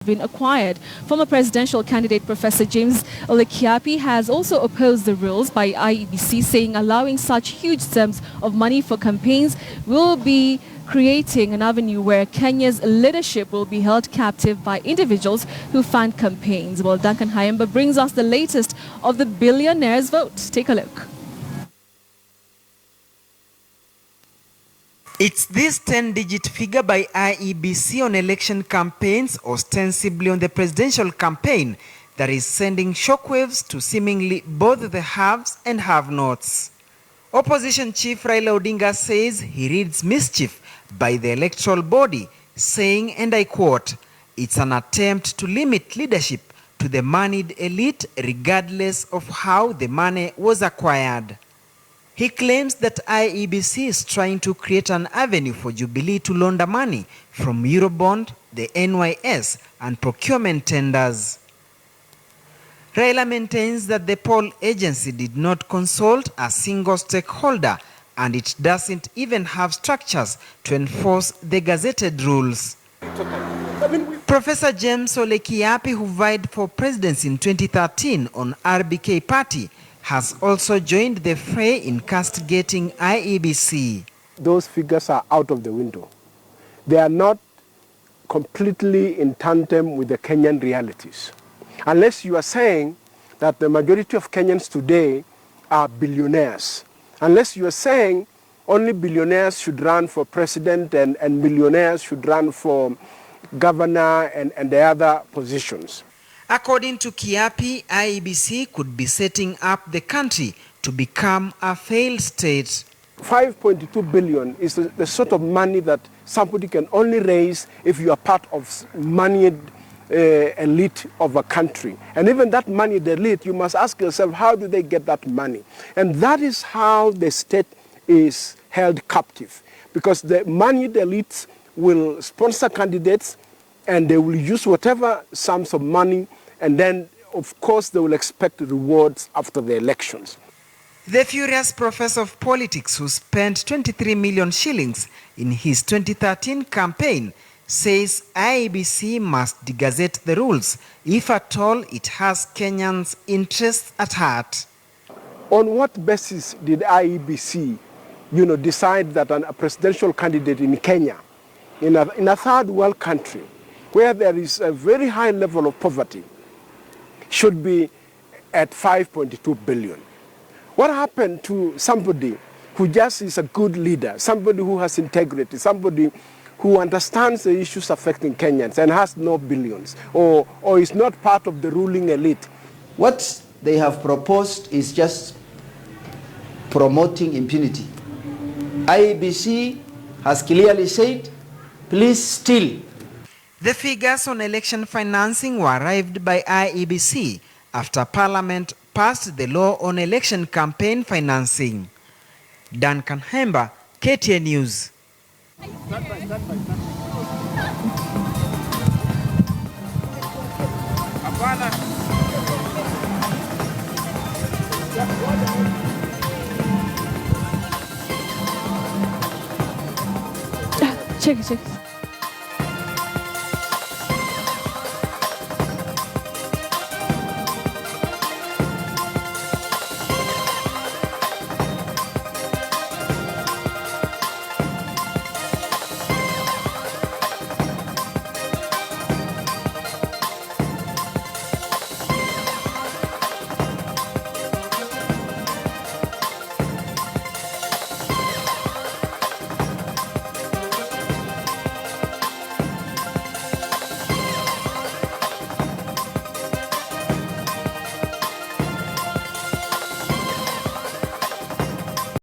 been acquired. Former presidential candidate Professor James Olekiapi has also opposed the rules by IEBC, saying allowing such huge sums of money for campaigns will be creating an avenue where Kenya's leadership will be held captive by individuals who fund campaigns. Well, Duncan Hayemba brings us the latest of the Billionaires vote. Take a look. It's this 10-digit figure by IEBC on election campaigns, ostensibly on the presidential campaign, that is sending shockwaves to seemingly both the haves and have-nots. Opposition chief Raila Odinga says he reads mischief by the electoral body, saying, and I quote, "It's an attempt to limit leadership to the moneyed elite regardless of how the money was acquired." He claims that IEBC is trying to create an avenue for Jubilee to launder money from Eurobond, the NYS, and procurement tenders. Raila maintains that the poll agency did not consult a single stakeholder and it doesn't even have structures to enforce the gazetted rules. Professor James Olekiapi, who vied for presidency in 2013 on RBK Party, has also joined the fray in castigating IEBC. Those figures are out of the window. They are not completely in tandem with the Kenyan realities. Unless you are saying that the majority of Kenyans today are billionaires. Unless you are saying only billionaires should run for president and millionaires should run for governor and the other positions. According to Kiapi, IEBC could be setting up the country to become a failed state. 5.2 billion is the sort of money that somebody can only raise if you are part of moneyed elite of a country. And even that moneyed elite, you must ask yourself, how do they get that money? And that is how the state is held captive. Because the moneyed elites will sponsor candidates and they will use whatever sums of money, and then, of course, they will expect rewards after the elections. The furious professor of politics, who spent 23 million shillings in his 2013 campaign, says IEBC must de-gazette the rules, if at all it has Kenyans' interests at heart. On what basis did IEBC, decide that a presidential candidate in Kenya, in a third world country, where there is a very high level of poverty, should be at 5.2 billion? What happened to somebody who just is a good leader, somebody who has integrity, somebody who understands the issues affecting Kenyans and has no billions, or is not part of the ruling elite? What they have proposed is just promoting impunity. IEBC has clearly said, please steal. The figures on election financing were arrived by IEBC after Parliament passed the law on election campaign financing. Duncan Hayemba, KTN News. Check.